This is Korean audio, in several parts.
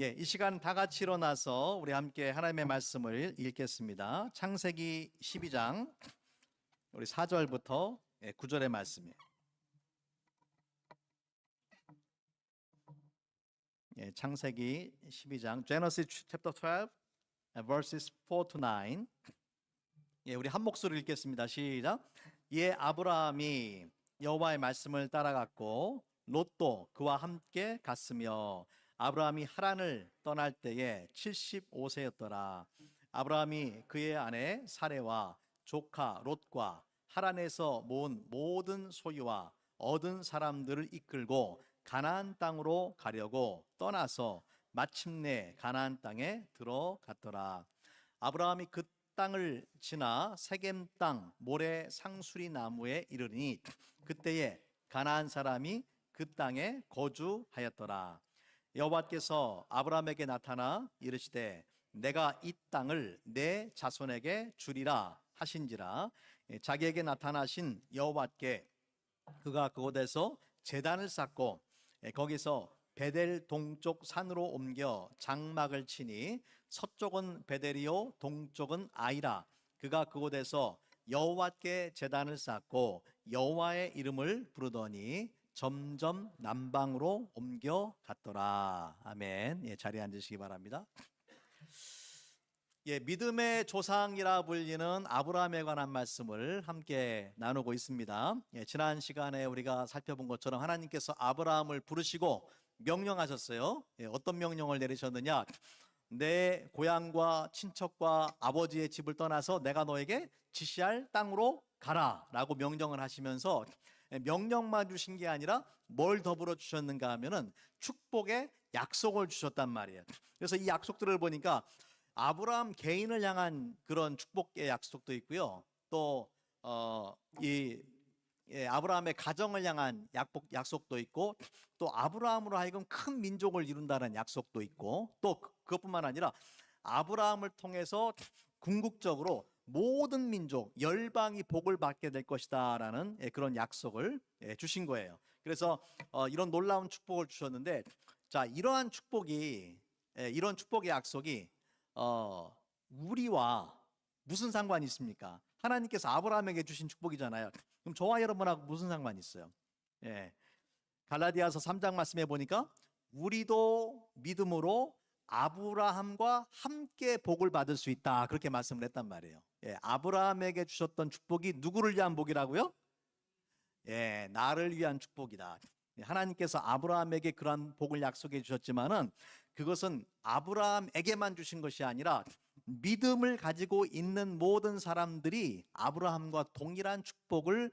이 시간 다 같이 일어나서 우리 함께 하나님의 말씀을 읽겠습니다. 창세기 12장 우리 4절부터 9절의 말씀이에요. 창세기 12장 Genesis chapter 12 verses 4 to 9. 우리 한 목소리로 읽겠습니다. 시작. 아브라함이 여호와의 말씀을 따라갔고 롯도 그와 함께 갔으며 아브라함이 하란을 떠날 때에 75세였더라. 아브라함이 그의 아내 사레와 조카 롯과 하란에서 모은 모든 소유와 얻은 사람들을 이끌고 가나안 땅으로 가려고 떠나서 마침내 가나안 땅에 들어갔더라. 아브라함이 그 땅을 지나 세겜 땅 모래 상수리 나무에 이르니 그때에 가나안 사람이 그 땅에 거주하였더라. 여호와께서 아브라함에게 나타나 이르시되 내가 이 땅을 내 자손에게 주리라 하신지라. 자기에게 나타나신 여호와께 그가 그곳에서 제단을 쌓고 거기서 베델 동쪽 산으로 옮겨 장막을 치니 서쪽은 베델이요 동쪽은 아이라. 그가 그곳에서 여호와께 제단을 쌓고 여호와의 이름을 부르더니 점점 남방으로 옮겨갔더라. 아멘. 자리에 앉으시기 바랍니다. 믿음의 조상이라 불리는 아브라함에 관한 말씀을 함께 나누고 있습니다. 지난 시간에 우리가 살펴본 것처럼 하나님께서 아브라함을 부르시고 명령하셨어요. 어떤 명령을 내리셨느냐? 내 고향과 친척과 아버지의 집을 떠나서 내가 너에게 지시할 땅으로 가라 라고 명령을 하시면서 명령만 주신 게 아니라 뭘 더불어 주셨는가 하면은 축복의 약속을 주셨단 말이에요. 그래서 이 약속들을 보니까 아브라함 개인을 향한 그런 축복의 약속도 있고요. 또 아브라함의 가정을 향한 약속도 있고, 또 아브라함으로 하여금 큰 민족을 이룬다는 약속도 있고, 또 그것뿐만 아니라 아브라함을 통해서 궁극적으로 모든 민족 열방이 복을 받게 될 것이다라는 그런 약속을 주신 거예요. 그래서 이런 놀라운 축복을 주셨는데, 자, 이러한 축복의 약속이 우리와 무슨 상관이 있습니까? 하나님께서 아브라함에게 주신 축복이잖아요. 그럼 저와 여러분하고 무슨 상관이 있어요? 갈라디아서 3장 말씀해 보니까 우리도 믿음으로 아브라함과 함께 복을 받을 수 있다, 그렇게 말씀을 했단 말이에요. 아브라함에게 주셨던 축복이 누구를 위한 복이라고요? 나를 위한 축복이다. 하나님께서 아브라함에게 그러한 복을 약속해 주셨지만은 그것은 아브라함에게만 주신 것이 아니라 믿음을 가지고 있는 모든 사람들이 아브라함과 동일한 축복을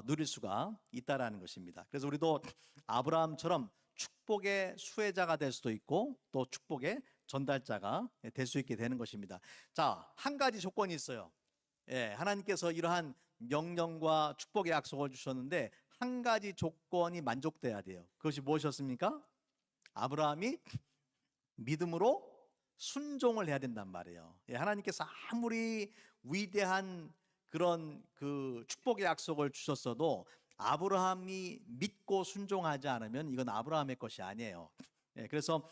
누릴 수가 있다라는 것입니다. 그래서 우리도 아브라함처럼 축복의 수혜자가 될 수도 있고 또 축복의 전달자가 될 수 있게 되는 것입니다. 자, 한 가지 조건이 있어요. 하나님께서 이러한 명령과 축복의 약속을 주셨는데 한 가지 조건이 만족돼야 돼요. 그것이 무엇이었습니까? 아브라함이 믿음으로 순종을 해야 된단 말이에요. 하나님께서 아무리 위대한 그런 그 축복의 약속을 주셨어도 아브라함이 믿고 순종하지 않으면 이건 아브라함의 것이 아니에요. 그래서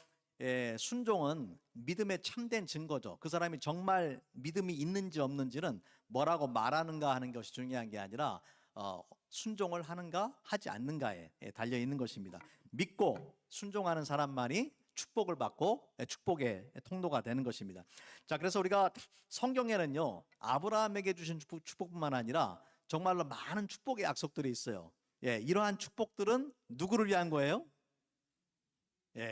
순종은 믿음의 참된 증거죠. 그 사람이 정말 믿음이 있는지 없는지는 뭐라고 말하는가 하는 것이 중요한 게 아니라 순종을 하는가 하지 않는가에 달려 있는 것입니다. 믿고 순종하는 사람만이 축복을 받고 축복의 통로가 되는 것입니다. 자, 그래서 우리가 성경에는요, 아브라함에게 주신 축복뿐만 아니라 정말로 많은 축복의 약속들이 있어요. 이러한 축복들은 누구를 위한 거예요?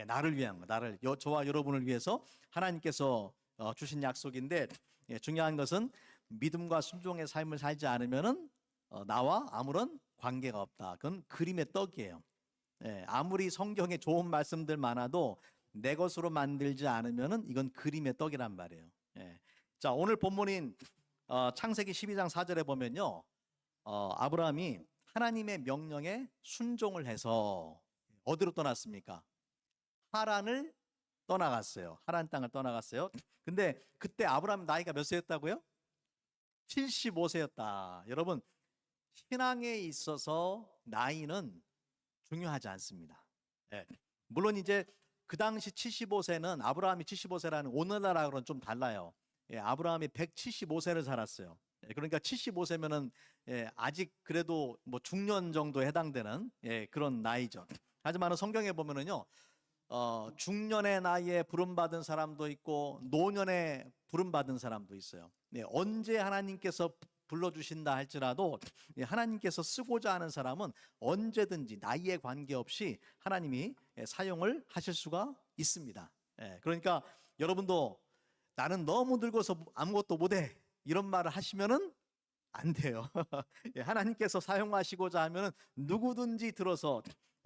나를 위한 거, 저와 여러분을 위해서 하나님께서 주신 약속인데, 중요한 것은 믿음과 순종의 삶을 살지 않으면은 나와 아무런 관계가 없다. 그건 그림의 떡이에요. 아무리 성경에 좋은 말씀들 많아도 내 것으로 만들지 않으면은 이건 그림의 떡이란 말이에요. 자, 오늘 본문인 창세기 12장 4절에 보면요, 아브라함이 하나님의 명령에 순종을 해서 어디로 떠났습니까? 하란을 떠나갔어요. 하란 땅을 떠나갔어요. 근데 그때 아브라함 나이가 몇 세였다고요? 75세였다. 여러분, 신앙에 있어서 나이는 중요하지 않습니다. 물론 이제 그 당시 75세는 아브라함이 75세라는 오늘날하고는 좀 달라요. 예, 아브라함이 175세를 살았어요. 예, 그러니까 75세면은 아직 그래도 뭐 중년 정도에 해당되는 그런 나이죠. 하지만 성경에 보면은요, 중년의 나이에 부름받은 사람도 있고 노년에 부름받은 사람도 있어요. 예, 언제 하나님께서 불러주신다 할지라도 하나님께서 쓰고자 하는 사람은 언제든지 나이에 관계없이 하나님이 사용을 하실 수가 있습니다. 그러니까 여러분도 나는 너무 늙어서 아무것도 못해 이런 말을 하시면은 안 돼요. 하나님께서 사용하시고자 하면 누구든지 들어서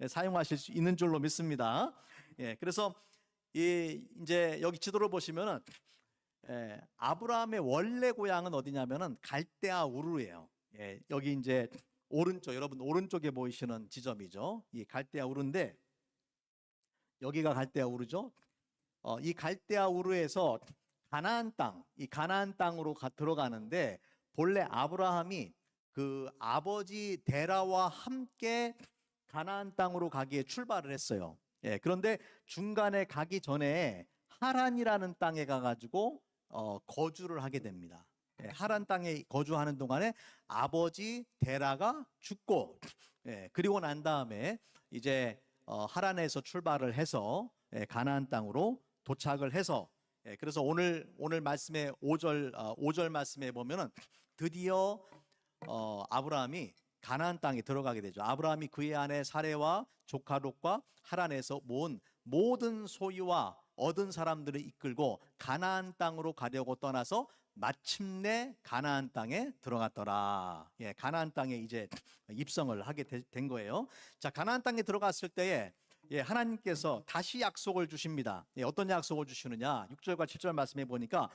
사용하실 수 있는 줄로 믿습니다. 그래서 이제 여기 지도를 보시면은 아브라함의 원래 고향은 어디냐면은 갈대아 우르예요. 여기 이제 오른쪽, 여러분 오른쪽에 보이시는 지점이죠. 이 갈대아 우르인데 여기가 갈대아 우르죠. 이 갈대아 우르에서 가나안 땅, 이 가나안 땅으로 들어가는데 본래 아브라함이 그 아버지 데라와 함께 가나안 땅으로 가기에 출발을 했어요. 그런데 중간에 가기 전에 하란이라는 땅에 가가지고 거주를 하게 됩니다. 하란 땅에 거주하는 동안에 아버지 데라가 죽고, 그리고 난 다음에 이제 하란에서 출발을 해서 가나안 땅으로 도착을 해서, 그래서 오늘 말씀의 5절 말씀에 보면은 드디어 아브라함이 가나안 땅에 들어가게 되죠. 아브라함이 그의 아내 사레와 조카 롯과 하란에서 모은 모든 소유와 얻은 사람들을 이끌고 가나안 땅으로 가려고 떠나서 마침내 가나안 땅에 들어갔더라. 가나안 땅에 이제 입성을 하게 된 거예요. 자, 가나안 땅에 들어갔을 때에 하나님께서 다시 약속을 주십니다. 어떤 약속을 주시느냐? 6절과 7절 말씀해 보니까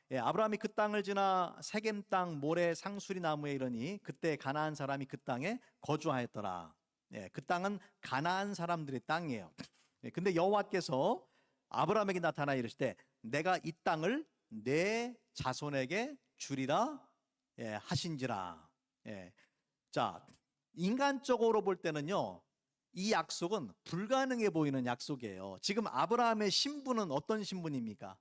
아브라함이 그 땅을 지나 세겜 땅 모래 상수리 나무에 이르니 그때 가나안 사람이 그 땅에 거주하였더라. 그 땅은 가나안 사람들의 땅이에요. 근데 여호와께서 아브라함에게 나타나 이르실 때 내가 이 땅을 내 자손에게 주리라 하신지라. 자, 인간적으로 볼 때는요, 이 약속은 불가능해 보이는 약속이에요. 지금 아브라함의 신분은 어떤 신분입니까?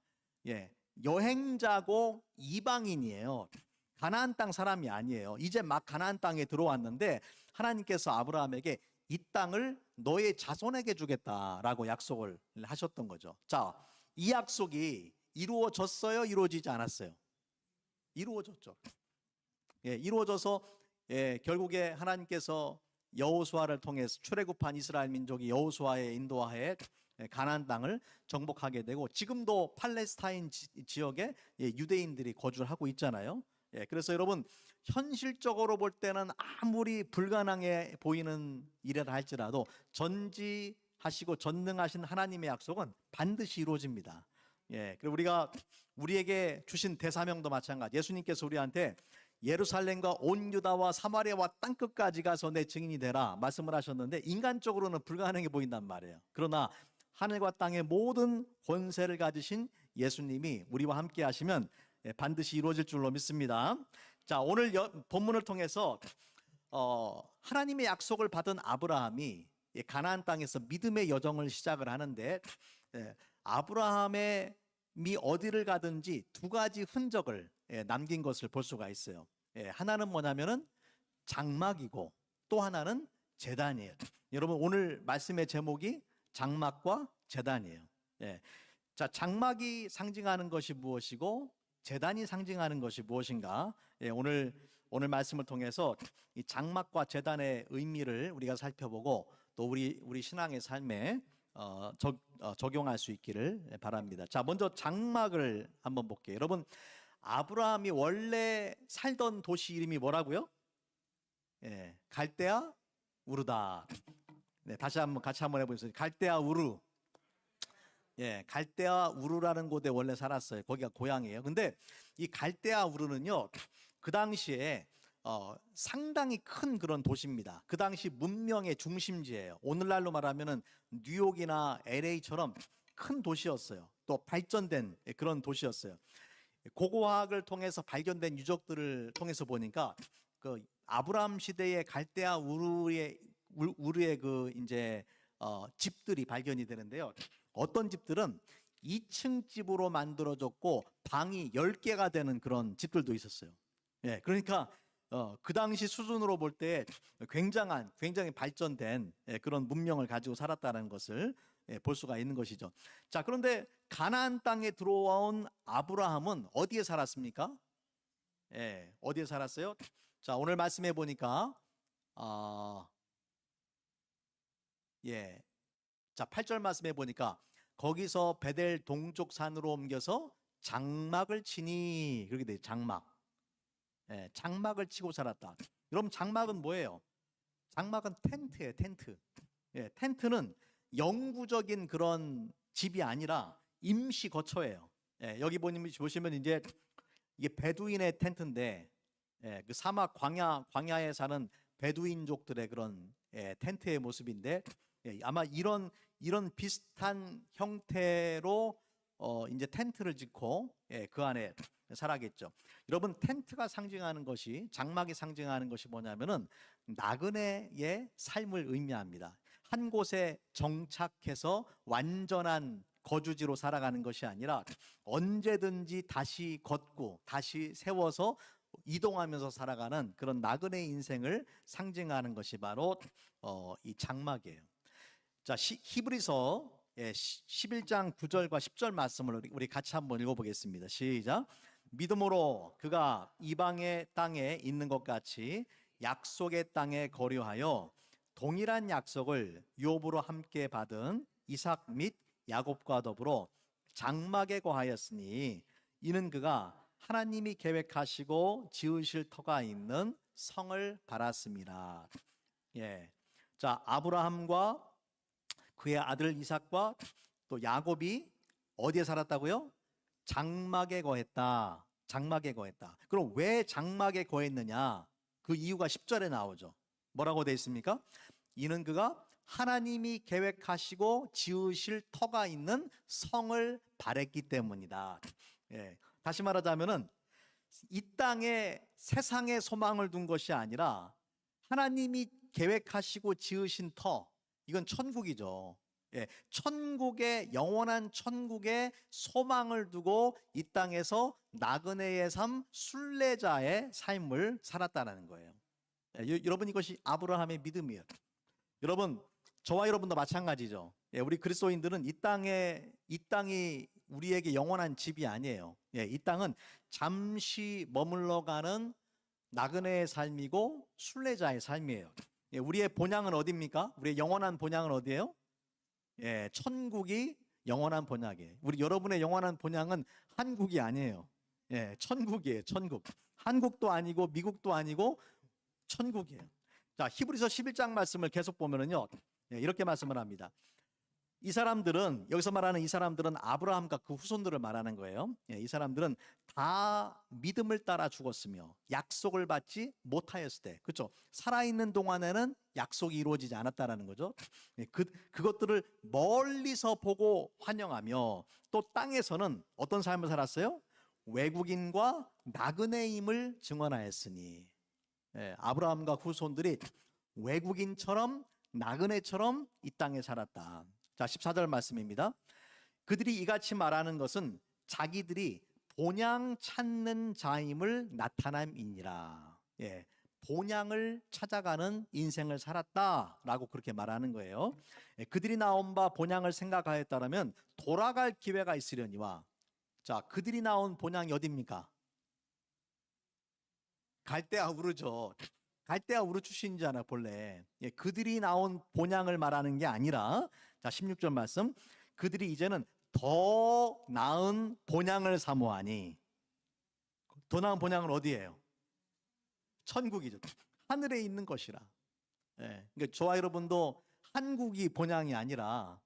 여행자고 이방인이에요. 가나안 땅 사람이 아니에요. 이제 막 가나안 땅에 들어왔는데 하나님께서 아브라함에게 이 땅을 너의 자손에게 주겠다라고 약속을 하셨던 거죠. 자, 이 약속이 이루어졌어요? 이루어지지 않았어요? 이루어졌죠. 이루어져서 결국에 하나님께서 여호수아를 통해서 출애굽한 이스라엘 민족이 여호수아의 인도하에 가나안 땅을 정복하게 되고 지금도 팔레스타인 지역에 유대인들이 거주를 하고 있잖아요. 그래서 여러분 현실적으로 볼 때는 아무리 불가능해 보이는 일이라 할지라도 전지하시고 전능하신 하나님의 약속은 반드시 이루어집니다. 그리고 우리에게 주신 대사명도 마찬가지. 예수님께서 우리한테 예루살렘과 온 유다와 사마리아와 땅끝까지 가서 내 증인이 되라 말씀을 하셨는데 인간적으로는 불가능해 보인단 말이에요. 그러나 하늘과 땅의 모든 권세를 가지신 예수님이 우리와 함께 하시면 반드시 이루어질 줄로 믿습니다. 자, 오늘 본문을 통해서 하나님의 약속을 받은 아브라함이 가나안 땅에서 믿음의 여정을 시작을 하는데 아브라함이 어디를 가든지 두 가지 흔적을 남긴 것을 볼 수가 있어요. 하나는 뭐냐면은 장막이고 또 하나는 제단이에요. 여러분 오늘 말씀의 제목이 장막과 제단이에요. 자, 장막이 상징하는 것이 무엇이고 제단이 상징하는 것이 무엇인가? 오늘 말씀을 통해서 이 장막과 제단의 의미를 우리가 살펴보고 또 우리 신앙의 삶에 적용할 수 있기를 바랍니다. 자, 먼저 장막을 한번 볼게요. 여러분 아브라함이 원래 살던 도시 이름이 뭐라고요? 갈대아 우르다. 다시 한번 같이 한번 해보겠습니다. 갈대아 우르. 갈대아 우르라는 곳에 원래 살았어요. 거기가 고향이에요. 근데 이 갈대아 우르는요, 그 당시에 상당히 큰 그런 도시입니다. 그 당시 문명의 중심지예요. 오늘날로 말하면은 뉴욕이나 LA처럼 큰 도시였어요. 또 발전된 그런 도시였어요. 고고학을 통해서 발견된 유적들을 통해서 보니까 그 아브라함 시대의 갈대아 우르의 그 이제 집들이 발견이 되는데요. 어떤 집들은 2층 집으로 만들어졌고 방이 10개가 되는 그런 집들도 있었어요. 예, 그러니까 그 당시 수준으로 볼 때 굉장히 발전된 그런 문명을 가지고 살았다는 것을 볼 수가 있는 것이죠. 자, 그런데 가나안 땅에 들어온 아브라함은 어디에 살았습니까? 예, 어디에 살았어요? 자, 오늘 말씀해 보니까 예, 자, 8절 말씀해 보니까 거기서 베델 동쪽 산으로 옮겨서 장막을 치니 그렇게 돼요. 장막. 예, 장막을 치고 살았다. 여러분, 장막은 뭐예요? 장막은 텐트예요. 텐트. 예, 텐트는 영구적인 그런 집이 아니라 임시 거처예요. 예, 여기 보시면 이제 이게 베두인의 텐트인데, 예, 그 사막 광야에 사는 베두인족들의 그런 텐트의 모습인데, 예, 아마 이런 비슷한 형태로 이제 텐트를 짓고 그 안에 살아겠죠. 여러분, 텐트가 상징하는 것이, 장막이 상징하는 것이 뭐냐면은 나그네의 삶을 의미합니다. 한 곳에 정착해서 완전한 거주지로 살아가는 것이 아니라 언제든지 다시 걷고 다시 세워서 이동하면서 살아가는 그런 나그네 인생을 상징하는 것이 바로 이 장막이에요. 자, 히브리서 11장 9절과 10절 말씀을 우리 같이 한번 읽어보겠습니다. 시작. 믿음으로 그가 이방의 땅에 있는 것 같이 약속의 땅에 거류하여 동일한 약속을 유업으로 함께 받은 이삭 및 야곱과 더불어 장막에 거하였으니 이는 그가 하나님이 계획하시고 지으실 터가 있는 성을 바랐습니다. 예. 자, 아브라함과 그의 아들 이삭과 또 야곱이 어디에 살았다고요? 장막에 거했다. 장막에 거했다. 그럼 왜 장막에 거했느냐? 그 이유가 10절에 나오죠. 뭐라고 되어 있습니까? 이는 그가 하나님이 계획하시고 지으실 터가 있는 성을 바랬기 때문이다. 예, 다시 말하자면은 이 땅에 세상에 소망을 둔 것이 아니라 하나님이 계획하시고 지으신 터, 이건 천국이죠. 예, 천국의 영원한 천국의 소망을 두고 이 땅에서 나그네의 삶, 순례자의 삶을 살았다는 거예요. 예, 여러분, 이것이 아브라함의 믿음이에요. 여러분, 저와 여러분도 마찬가지죠. 예, 우리 그리스도인들은 이 땅이 우리에게 영원한 집이 아니에요. 예, 이 땅은 잠시 머물러가는 나그네의 삶이고 순례자의 삶이에요. 예, 우리의 본향은 어디입니까? 우리의 영원한 본향은 어디예요? 예, 천국이 영원한 본향이에요. 여러분의 영원한 본향은 한국이 아니에요. 예, 천국이에요. 천국. 한국도 아니고 미국도 아니고 천국이에요. 자, 히브리서 11장 말씀을 계속 보면은요, 예, 이렇게 말씀을 합니다. 이 사람들은, 여기서 말하는 이 사람들은 아브라함과 그 후손들을 말하는 거예요. 예, 이 사람들은 다 믿음을 따라 죽었으며 약속을 받지 못하였을 때, 그렇죠? 살아있는 동안에는 약속이 이루어지지 않았다라는 거죠. 예, 그것들을 멀리서 보고 환영하며 또 땅에서는 어떤 삶을 살았어요? 외국인과 나그네임을 증언하였으니. 예, 아브라함과 후손들이 외국인처럼 나그네처럼 이 땅에 살았다. 자, 14절 말씀입니다. 그들이 이같이 말하는 것은 자기들이 본향 찾는 자임을 나타남이니라. 예, 본향을 찾아가는 인생을 살았다라고 그렇게 말하는 거예요. 예, 그들이 나온 바 본향을 생각하였다면 돌아갈 기회가 있으려니와. 자, 그들이 나온 본향이 어디입니까? 갈대아 우르죠. 갈대아 우르 출신이잖아 본래. 예, 그들이 나온 본향을 말하는 게 아니라, 자, 16절 말씀, 그들이 이제는 더 나은 본향을 사모하니. 더 나은 본향은 어디예요? 천국이죠. 하늘에 있는 것이라. 예, 그러니까 저와 여러분도 한국이 본향이 아니라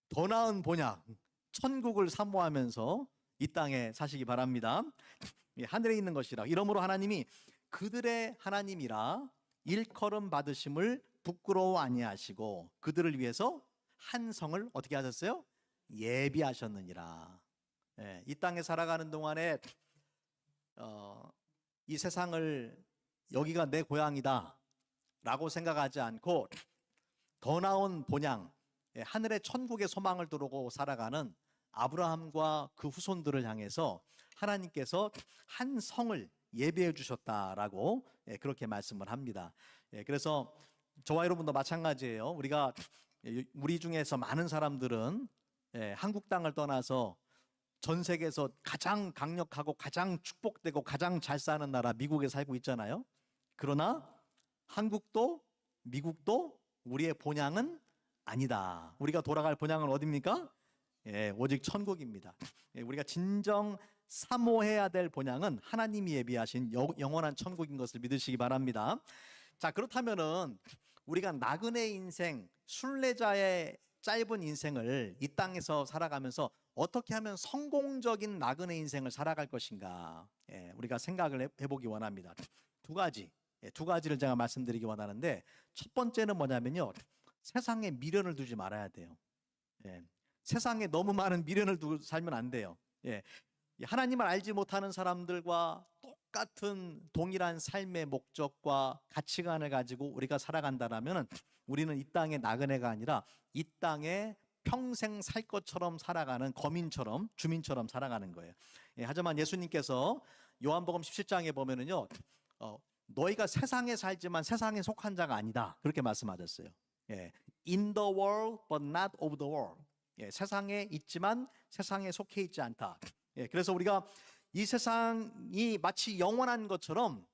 더 나은 본향, 천국을 사모하면서 이 땅에 사시기 바랍니다. 예, 하늘에 있는 것이라. 이러므로 하나님이 그들의 하나님이라 일컬음 받으심을 부끄러워 아니하시고 그들을 위해서 한 성을 어떻게 하셨어요? 예비하셨느니라. 예, 이 땅에 살아가는 동안에 이 세상을 여기가 내 고향이다 라고 생각하지 않고 더 나은 본향, 하늘의 천국의 소망을 두고 살아가는 아브라함과 그 후손들을 향해서 하나님께서 한 성을 예비해 주셨다라고 그렇게 말씀을 합니다. 그래서 저와 여러분도 마찬가지예요. 우리 중에서 많은 사람들은 한국 땅을 떠나서 전 세계에서 가장 강력하고 가장 축복되고 가장 잘 사는 나라 미국에 살고 있잖아요. 그러나 한국도 미국도 우리의 본향은 아니다. 우리가 돌아갈 본향은 어디입니까? 오직 천국입니다. 우리가 진정 사모해야 될 본향은 하나님이 예비하신 영원한 천국인 것을 믿으시기 바랍니다. 자, 그렇다면은 우리가 나그네 인생, 순례자의 짧은 인생을 이 땅에서 살아가면서 어떻게 하면 성공적인 나그네 인생을 살아갈 것인가, 우리가 생각을 해보기 원합니다. 두 가지를 제가 말씀드리기 원하는데, 첫 번째는 뭐냐면요, 세상에 미련을 두지 말아야 돼요. 세상에 너무 많은 미련을 두고 살면 안 돼요. 하나님을 알지 못하는 사람들과 똑같은 동일한 삶의 목적과 가치관을 가지고 우리가 살아간다면 우리는 이 땅의 나그네가 아니라 이 땅에 평생 살 것처럼 살아가는 거민처럼, 주민처럼 살아가는 거예요. 하지만 예수님께서 요한복음 17장에 보면은요, 너희가 세상에 살지만 세상에 속한 자가 아니다, 그렇게 말씀하셨어요. In the world but not of the world. 세상에 있지만 세상에 속해 있지 않다. 그래서 우리가 이 세상이 마치 영원한 것처럼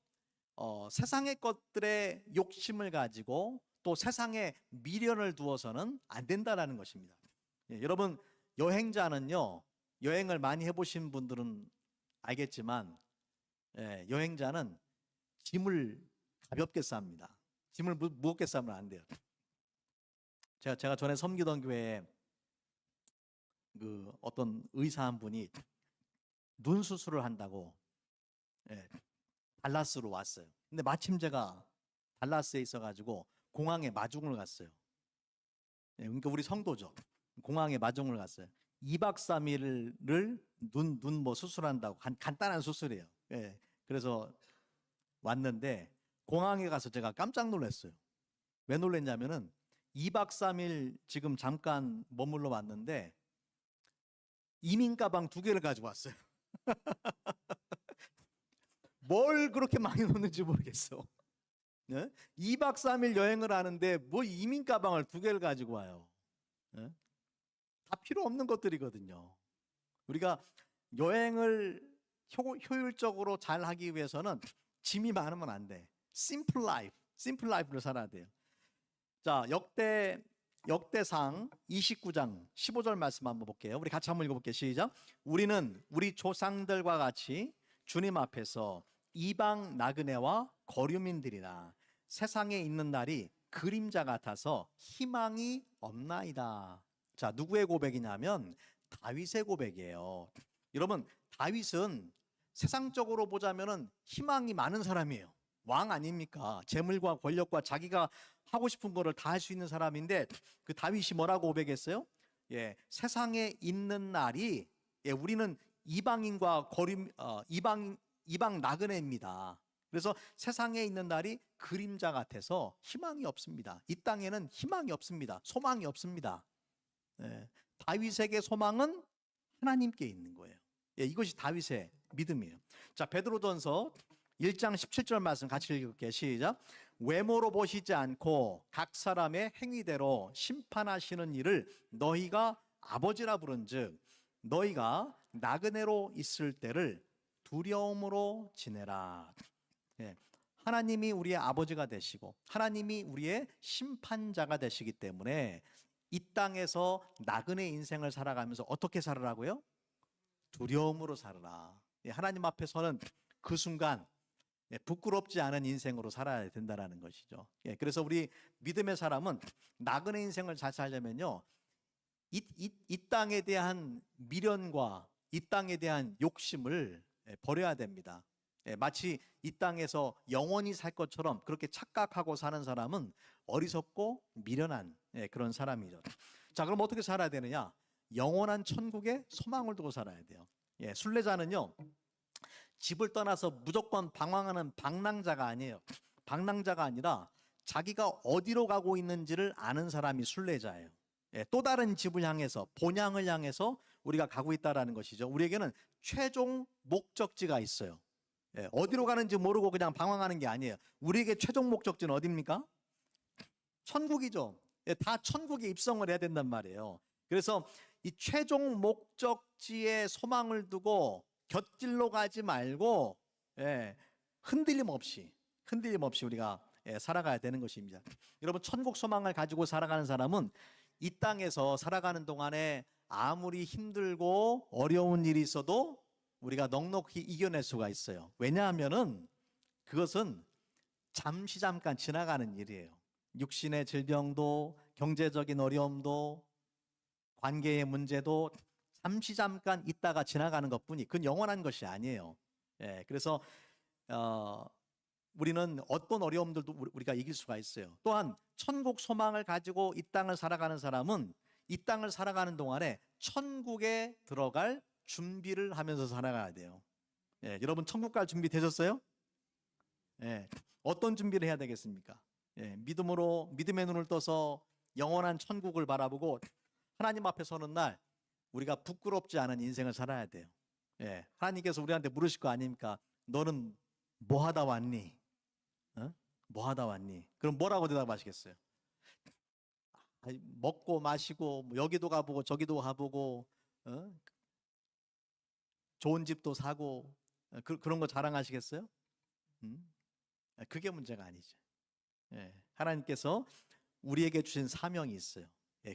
세상의 것들의 욕심을 가지고 또 세상에 미련을 두어서는 안 된다라는 것입니다. 여러분, 여행자는요, 여행을 많이 해보신 분들은 알겠지만 여행자는 짐을 가볍게 쌉니다. 짐을 무겁게 싸면 안 돼요. 제가 전에 섬기던 교회에 그 어떤 의사 한 분이 눈 수술을 한다고 달라스로 왔어요. 근데 마침 제가 달라스에 있어가지고 공항에 마중을 갔어요. 그러니까 우리 성도죠. 공항에 마중을 갔어요. 2박 3일을 눈 뭐 수술한다고 간단한 수술이에요. 그래서 왔는데 공항에 가서 제가 깜짝 놀랐어요. 왜 놀랐냐면은 2박 3일 지금 잠깐 머물러 왔는데 이민 가방 2개를 가지고 왔어요. 뭘 그렇게 많이 넣는지 모르겠어. 2박 3일 여행을 하는데 뭐 이민 가방을 2개를 가지고 와요. 다 필요 없는 것들이거든요. 우리가 여행을 효율적으로 잘 하기 위해서는 짐이 많으면 안 돼. 심플 라이프를 살아야 돼요. 자, 역대상 29장 15절 말씀 한번 볼게요. 우리 같이 한번 읽어볼게요. 시작. 우리는 우리 조상들과 같이 주님 앞에서 이방 나그네와 거류민들이나 세상에 있는 날이 그림자 같아서 희망이 없나이다. 자, 누구의 고백이냐면 다윗의 고백이에요. 여러분, 다윗은 세상적으로 보자면은 희망이 많은 사람이에요. 왕 아닙니까? 재물과 권력과 자기가 하고 싶은 거를 다 할 수 있는 사람인데, 그 다윗이 뭐라고 고백했어요? 세상에 있는 날이, 우리는 이방인과 이방 나그네입니다. 그래서 세상에 있는 날이 그림자 같아서 희망이 없습니다. 이 땅에는 희망이 없습니다. 소망이 없습니다. 다윗에게 소망은 하나님께 있는 거예요. 이것이 다윗의 믿음이에요. 자, 베드로전서 1장 17절 말씀 같이 읽을게요. 시작. 외모로 보시지 않고 각 사람의 행위대로 심판하시는 이를 너희가 아버지라 부른즉 너희가 나그네로 있을 때를 두려움으로 지내라. 하나님이 우리의 아버지가 되시고 하나님이 우리의 심판자가 되시기 때문에 이 땅에서 나그네 인생을 살아가면서 어떻게 살으라고요? 두려움으로 살아라. 하나님 앞에서는 그 순간 부끄럽지 않은 인생으로 살아야 된다는 것이죠. 그래서 우리 믿음의 사람은 나그네 인생을 잘 살려면요, 이 땅에 대한 미련과 이 땅에 대한 욕심을 버려야 됩니다. 마치 이 땅에서 영원히 살 것처럼 그렇게 착각하고 사는 사람은 어리석고 미련한 그런 사람이죠. 자, 그럼 어떻게 살아야 되느냐? 영원한 천국에 소망을 두고 살아야 돼요. 순례자는요, 집을 떠나서 무조건 방황하는 방랑자가 아니에요. 방랑자가 아니라 자기가 어디로 가고 있는지를 아는 사람이 순례자예요. 또 다른 집을 향해서, 본향을 향해서 우리가 가고 있다라는 것이죠. 우리에게는 최종 목적지가 있어요. 어디로 가는지 모르고 그냥 방황하는 게 아니에요. 우리에게 최종 목적지는 어디입니까? 천국이죠. 다 천국에 입성을 해야 된단 말이에요. 그래서 이 최종 목적지에 소망을 두고 곁길로 가지 말고 흔들림 없이 우리가 살아가야 되는 것입니다. 여러분, 천국 소망을 가지고 살아가는 사람은 이 땅에서 살아가는 동안에 아무리 힘들고 어려운 일이 있어도 우리가 넉넉히 이겨낼 수가 있어요. 왜냐하면은 그것은 잠깐 지나가는 일이에요. 육신의 질병도, 경제적인 어려움도, 관계의 문제도 잠깐 있다가 지나가는 것뿐이, 그건 영원한 것이 아니에요. 그래서 우리는 어떤 어려움들도 우리가 이길 수가 있어요. 또한 천국 소망을 가지고 이 땅을 살아가는 사람은 이 땅을 살아가는 동안에 천국에 들어갈 준비를 하면서 살아가야 돼요. 여러분, 천국 갈 준비 되셨어요? 어떤 준비를 해야 되겠습니까? 믿음의 눈을 떠서 영원한 천국을 바라보고 하나님 앞에 서는 날 우리가 부끄럽지 않은 인생을 살아야 돼요. 하나님께서 우리한테 물으실 거 아닙니까? 너는 뭐 하다 왔니? 뭐 하다 왔니? 그럼 뭐라고 대답하시겠어요? 먹고 마시고 여기도 가보고 저기도 가보고 좋은 집도 사고 그런 거 자랑하시겠어요? 그게 문제가 아니죠. 하나님께서 우리에게 주신 사명이 있어요.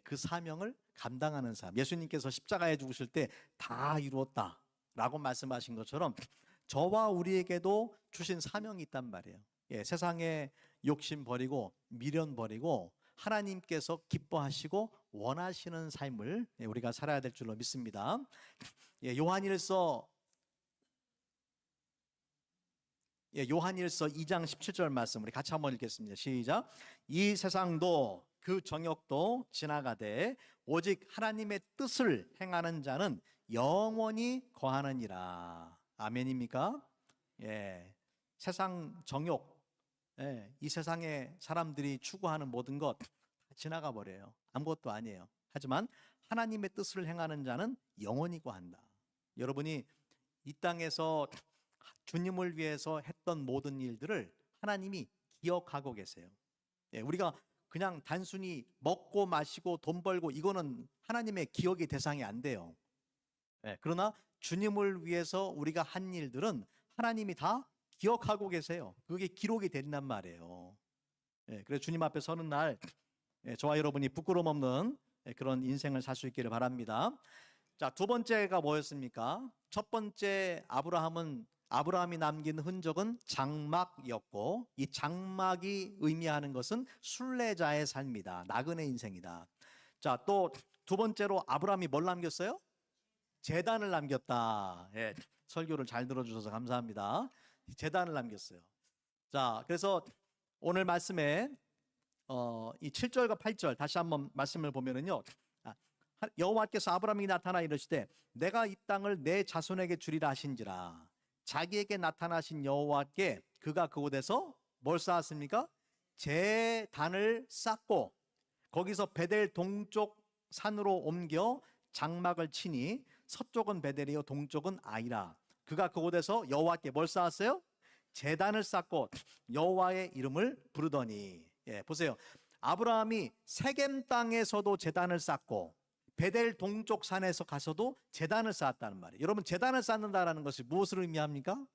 그 사명을 감당하는 사람. 예수님께서 십자가에 죽으실 때 다 이루었다라고 말씀하신 것처럼 저와 우리에게도 주신 사명이 있단 말이에요. 세상에 욕심 버리고 미련 버리고 하나님께서 기뻐하시고 원하시는 삶을 우리가 살아야 될 줄로 믿습니다. 요한일서 2장 17절 말씀 우리 같이 한번 읽겠습니다. 시작. 이 세상도 그 정욕도 지나가되 오직 하나님의 뜻을 행하는 자는 영원히 거하느니라. 아멘입니까? 세상 정욕, 이 세상에 사람들이 추구하는 모든 것 지나가 버려요. 아무것도 아니에요. 하지만 하나님의 뜻을 행하는 자는 영원히 거한다. 여러분이 이 땅에서 주님을 위해서 했던 모든 일들을 하나님이 기억하고 계세요. 우리가 그냥 단순히 먹고 마시고 돈 벌고 이거는 하나님의 기억의 대상이 안 돼요. 그러나 주님을 위해서 우리가 한 일들은 하나님이 다 기억하고 계세요. 그게 기록이 된단 말이에요. 그래서 주님 앞에 서는 날 저와 여러분이 부끄럼 없는 그런 인생을 살 수 있기를 바랍니다. 자, 두 번째가 뭐였습니까? 첫 번째 아브라함이 남긴 흔적은 장막이었고, 이 장막이 의미하는 것은 순례자의 삶이다. 나그네 인생이다. 자, 또 두 번째로 아브라함이 뭘 남겼어요? 제단을 남겼다. 설교를 잘 들어주셔서 감사합니다. 제단을 남겼어요. 자, 그래서 오늘 말씀에 이 7절과 8절 다시 한번 말씀을 보면은요, 여호와께서 아브라함에게 나타나 이르시되 내가 이 땅을 내 자손에게 주리라 하신지라. 자기에게 나타나신 여호와께 그가 그곳에서 뭘 쌓았습니까? 제단을 쌓고 거기서 베델 동쪽 산으로 옮겨 장막을 치니 서쪽은 베델이요 동쪽은 아이라. 그가 그곳에서 여호와께 뭘 쌓았어요? 제단을 쌓고 여호와의 이름을 부르더니. 보세요. 아브라함이 세겜 땅에서도 제단을 쌓고 베델 동쪽 산에서 가서도 제단을 쌓았다는 말이에요. 여러분, 제단을 쌓는다라는 것이 무엇을 의미합니까?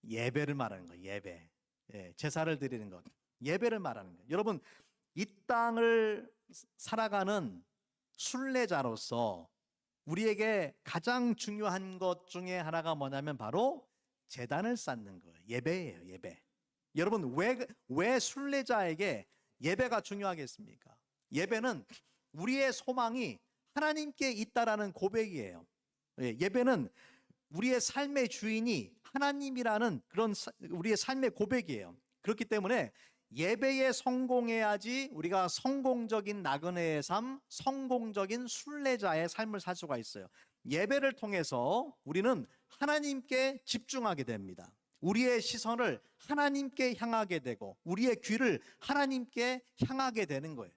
예배를 말하는 거예요. 예배. 제사를 드리는 것. 예배를 말하는 거예요. 여러분, 이 땅을 살아가는 순례자로서 우리에게 가장 중요한 것 중에 하나가 뭐냐면 바로 제단을 쌓는 거예요. 예배예요. 예배. 여러분, 왜 순례자에게 예배가 중요하겠습니까? 예배는 우리의 소망이 하나님께 있다라는 고백이에요. 예배는 우리의 삶의 주인이 하나님이라는 그런 우리의 삶의 고백이에요. 그렇기 때문에 예배에 성공해야지 우리가 성공적인 나그네의 삶, 성공적인 순례자의 삶을 살 수가 있어요. 예배를 통해서 우리는 하나님께 집중하게 됩니다. 우리의 시선을 하나님께 향하게 되고 우리의 귀를 하나님께 향하게 되는 거예요.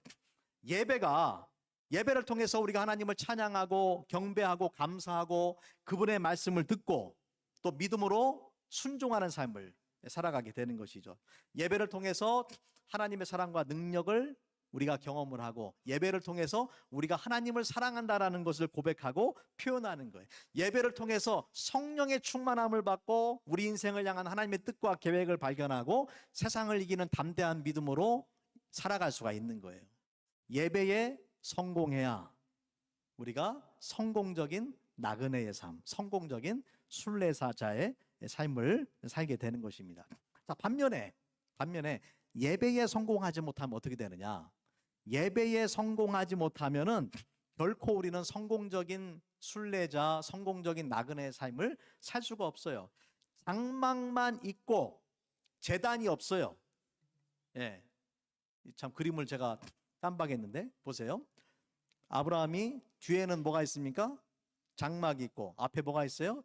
예배가 예배를 통해서 우리가 하나님을 찬양하고 경배하고 감사하고 그분의 말씀을 듣고 또 믿음으로 순종하는 삶을 살아가게 되는 것이죠. 예배를 통해서 하나님의 사랑과 능력을 우리가 경험을 하고 예배를 통해서 우리가 하나님을 사랑한다라는 것을 고백하고 표현하는 거예요. 예배를 통해서 성령의 충만함을 받고 우리 인생을 향한 하나님의 뜻과 계획을 발견하고 세상을 이기는 담대한 믿음으로 살아갈 수가 있는 거예요. 예배에 성공해야 우리가 성공적인 나그네의 삶, 성공적인 순례자의 삶을 살게 되는 것입니다. 자, 반면에 예배에 성공하지 못하면 어떻게 되느냐? 예배에 성공하지 못하면은 결코 우리는 성공적인 순례자, 성공적인 나그네의 삶을 살 수가 없어요. 장막만 있고 제단이 없어요. 예, 참 그림을 제가 깜빡했는데 보세요. 아브라함이 뒤에는 뭐가 있습니까? 장막이 있고 앞에 뭐가 있어요?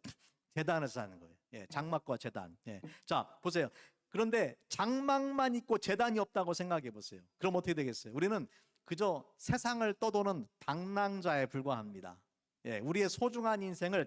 제단을 쌓는 거예요. 예, 장막과 제단. 예. 자, 보세요. 그런데 장막만 있고 제단이 없다고 생각해 보세요. 그럼 어떻게 되겠어요? 우리는 그저 세상을 떠도는 방랑자에 불과합니다. 예, 우리의 소중한 인생을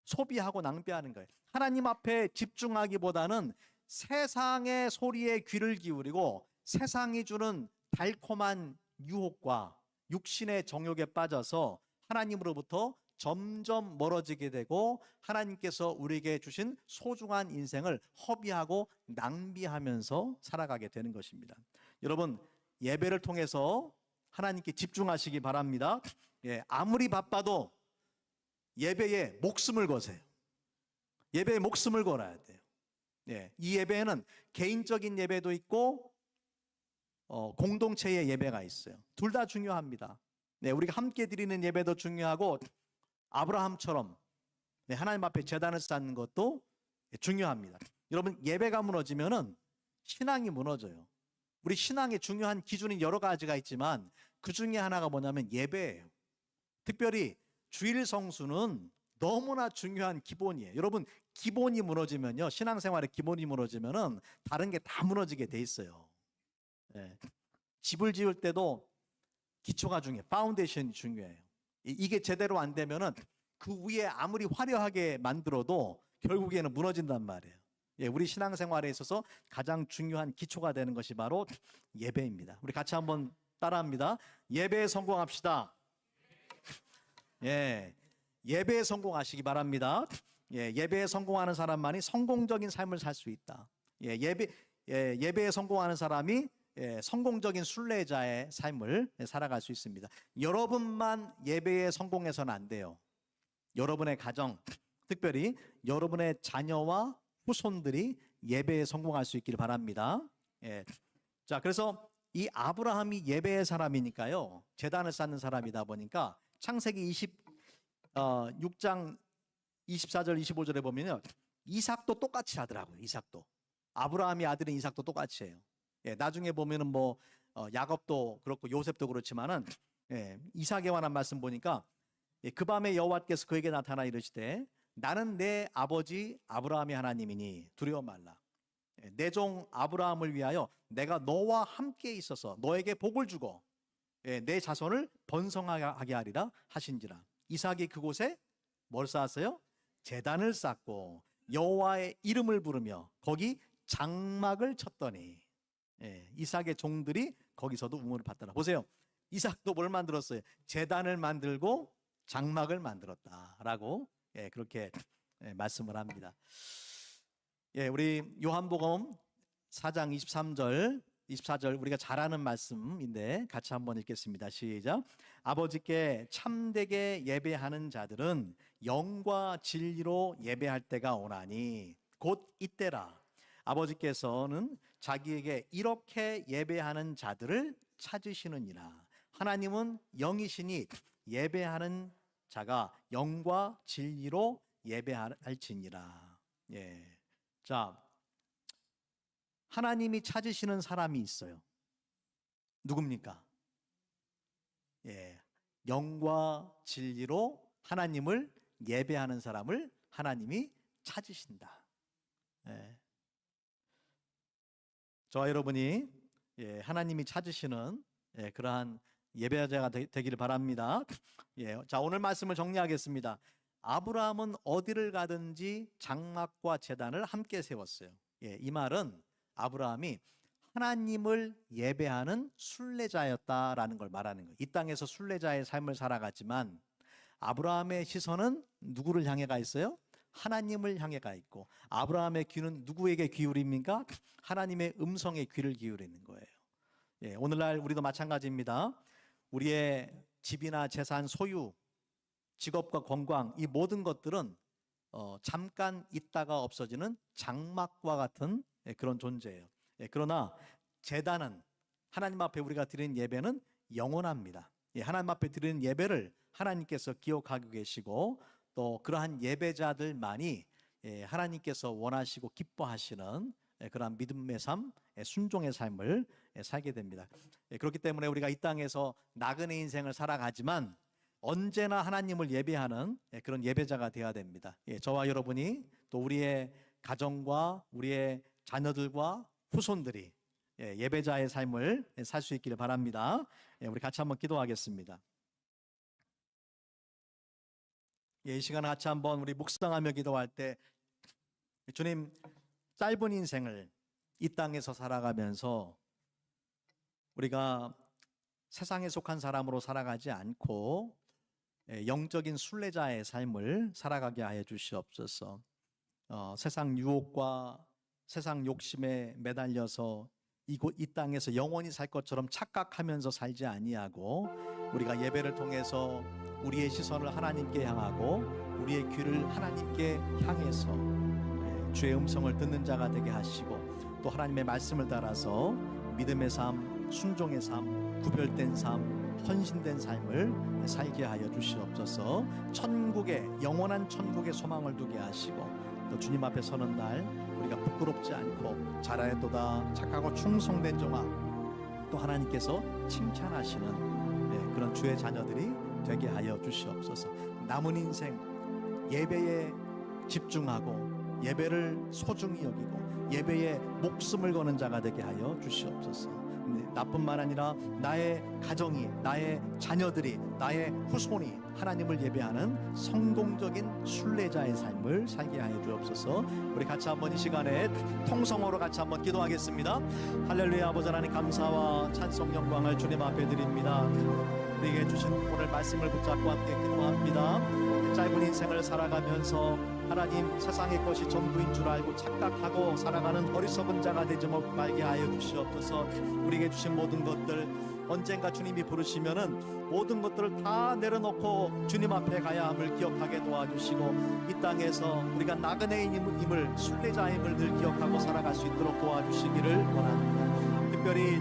소비하고 낭비하는 거예요. 하나님 앞에 집중하기보다는 세상의 소리에 귀를 기울이고 세상이 주는 달콤한 유혹과 육신의 정욕에 빠져서 하나님으로부터 점점 멀어지게 되고 하나님께서 우리에게 주신 소중한 인생을 허비하고 낭비하면서 살아가게 되는 것입니다. 여러분, 예배를 통해서 하나님께 집중하시기 바랍니다. 예, 아무리 바빠도 예배에 목숨을 거세요. 예배에 목숨을 걸어야 돼요. 예, 이 예배에는 개인적인 예배도 있고 공동체의 예배가 있어요. 둘 다 중요합니다. 네, 우리가 함께 드리는 예배도 중요하고 아브라함처럼 하나님 앞에 제단을 쌓는 것도 중요합니다. 여러분, 예배가 무너지면은 신앙이 무너져요. 우리 신앙의 중요한 기준이 여러 가지가 있지만 그 중에 하나가 뭐냐면 예배예요. 특별히 주일 성수는 너무나 중요한 기본이에요. 여러분, 기본이 무너지면요, 신앙생활의 기본이 무너지면은 다른 게 다 무너지게 돼 있어요. 예. 집을 지을 때도 기초가 중요해요. 파운데이션이 중요해요. 이게 제대로 안 되면은 그 위에 아무리 화려하게 만들어도 결국에는 무너진단 말이에요. 예, 우리 신앙생활에 있어서 가장 중요한 기초가 되는 것이 바로 예배입니다. 우리 같이 한번 따라합니다. 예배에 성공합시다. 예, 예배에 성공하시기 바랍니다. 예, 예배에 성공하는 사람만이 성공적인 삶을 살 수 있다. 예, 예배에 성공하는 사람이 성공적인 순례자의 삶을 살아갈 수 있습니다. 여러분만 예배에 성공해서는 안 돼요. 여러분의 가정, 특별히 여러분의 자녀와 후손들이 예배에 성공할 수 있기를 바랍니다. 예. 자, 그래서 이 아브라함이 예배의 사람이니까요, 제단을 쌓는 사람이다 보니까 창세기 6장 24절 25절에 보면요, 이삭도 똑같이 하더라고요. 이삭도, 아브라함이 아들인 이삭도 똑같이 해요. 예, 나중에 보면은 뭐 야곱도 그렇고 요셉도 그렇지만은 이삭에 관한 말씀 보니까 그 밤에 여호와께서 그에게 나타나 이르시되 나는 내 아버지 아브라함의 하나님이니 두려워 말라. 내 종 아브라함을 위하여 내가 너와 함께 있어서 너에게 복을 주고 내 자손을 번성하게 하리라 하신지라. 이삭이 그곳에 뭘 쌓았어요? 제단을 쌓고 여호와의 이름을 부르며 거기 장막을 쳤더니 이삭의 종들이 거기서도 응원을 받더라. 보세요, 이삭도 뭘 만들었어요? 제단을 만들고 장막을 만들었다라고 그렇게 말씀을 합니다. 우리 요한복음 4장 23절 24절 우리가 잘 아는 말씀인데 같이 한번 읽겠습니다. 시작. 아버지께 참되게 예배하는 자들은 영과 진리로 예배할 때가 오나니 곧 이때라. 아버지께서는 자기에게 이렇게 예배하는 자들을 찾으시느니라. 하나님은 영이시니 예배하는 자가 영과 진리로 예배할지니라. 예. 자, 하나님이 찾으시는 사람이 있어요. 누굽니까? 예. 영과 진리로 하나님을 예배하는 사람을 하나님이 찾으신다. 예. 저와 여러분이 하나님이 찾으시는 그러한 예배자가 되기를 바랍니다. 예, 자, 오늘 말씀을 정리하겠습니다. 아브라함은 어디를 가든지 장막과 제단을 함께 세웠어요. 예, 이 말은 아브라함이 하나님을 예배하는 순례자였다라는 걸 말하는 거예요. 이 땅에서 순례자의 삶을 살아갔지만 아브라함의 시선은 누구를 향해 가 있어요? 하나님을 향해 가 있고, 아브라함의 귀는 누구에게 기울입니까? 하나님의 음성에 귀를 기울이는 거예요. 예, 오늘날 우리도 마찬가지입니다. 우리의 집이나 재산, 소유, 직업과 건강, 이 모든 것들은 잠깐 있다가 없어지는 장막과 같은 그런 존재예요. 예, 그러나 제단은, 하나님 앞에 우리가 드리는 예배는 영원합니다. 예, 하나님 앞에 드리는 예배를 하나님께서 기억하고 계시고, 또 그러한 예배자들만이 하나님께서 원하시고 기뻐하시는 그러한 믿음의 삶, 순종의 삶을 살게 됩니다. 그렇기 때문에 우리가 이 땅에서 나그네 인생을 살아가지만 언제나 하나님을 예배하는 그런 예배자가 되어야 됩니다. 저와 여러분이, 또 우리의 가정과 우리의 자녀들과 후손들이 예배자의 삶을 살 수 있기를 바랍니다. 우리 같이 한번 기도하겠습니다. 이 시간에 같이 한번 우리 묵상하며 기도할 때, 주님, 짧은 인생을 이 땅에서 살아가면서 우리가 세상에 속한 사람으로 살아가지 않고 영적인 순례자의 삶을 살아가게 하여 주시옵소서. 세상 유혹과 세상 욕심에 매달려서 이 땅에서 영원히 살 것처럼 착각하면서 살지 아니하고, 우리가 예배를 통해서 우리의 시선을 하나님께 향하고 우리의 귀를 하나님께 향해서 주의 음성을 듣는 자가 되게 하시고, 또 하나님의 말씀을 따라서 믿음의 삶, 순종의 삶, 구별된 삶, 헌신된 삶을 살게 하여 주시옵소서. 천국에, 영원한 천국에 소망을 두게 하시고, 또 주님 앞에 서는 날 우리가 부끄럽지 않고 잘하였도다 착하고 충성된 종아, 또 하나님께서 칭찬하시는 그런 주의 자녀들이 되게 하여 주시옵소서. 남은 인생 예배에 집중하고 예배를 소중히 여기고 예배에 목숨을 거는 자가 되게 하여 주시옵소서. 나뿐만 아니라 나의 가정이, 나의 자녀들이, 나의 후손이 하나님을 예배하는 성공적인 순례자의 삶을 살게 하여 주옵소서. 우리 같이 한번 이 시간에 통성으로 같이 한번 기도하겠습니다. 할렐루야. 아버지 하나님, 감사와 찬송 영광을 주님 앞에 드립니다. 우리에게 주신 오늘 말씀을 붙잡고 함께 기도합니다. 짧은 인생을 살아가면서 하나님, 세상의 것이 전부인 줄 알고 착각하고 살아가는 어리석은 자가 되지 말게 하여 주시옵소서. 우리에게 주신 모든 것들, 언젠가 주님이 부르시면은 모든 것들을 다 내려놓고 주님 앞에 가야 함을 기억하게 도와주시고, 이 땅에서 우리가 나그네임을, 순례자임을 늘 기억하고 살아갈 수 있도록 도와주시기를 원합니다. 특별히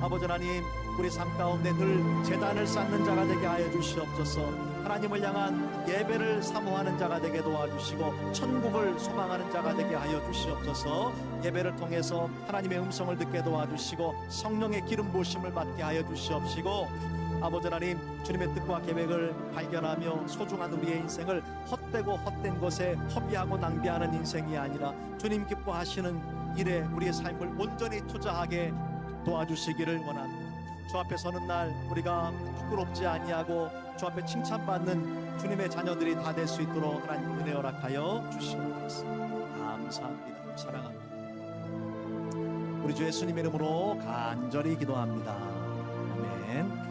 아버지 하나님, 우리 삶 가운데 늘 제단을 쌓는 자가 되게 하여 주시옵소서. 하나님을 향한 예배를 사모하는 자가 되게 도와주시고, 천국을 소망하는 자가 되게 하여 주시옵소서. 예배를 통해서 하나님의 음성을 듣게 도와주시고, 성령의 기름 부으심을 받게 하여 주시옵시고, 아버지 하나님, 주님의 뜻과 계획을 발견하며 소중한 우리의 인생을 헛되고 헛된 것에 허비하고 낭비하는 인생이 아니라 주님 기뻐하시는 일에 우리의 삶을 온전히 투자하게 도와주시기를 원합니다. 주 앞에 서는 날 우리가 부끄럽지 아니하고 주 앞에 칭찬받는 주님의 자녀들이 다 될 수 있도록 하나님 은혜 허락하여 주시옵소서. 감사합니다. 사랑합니다. 우리 주 예수님의 이름으로 간절히 기도합니다. 아멘.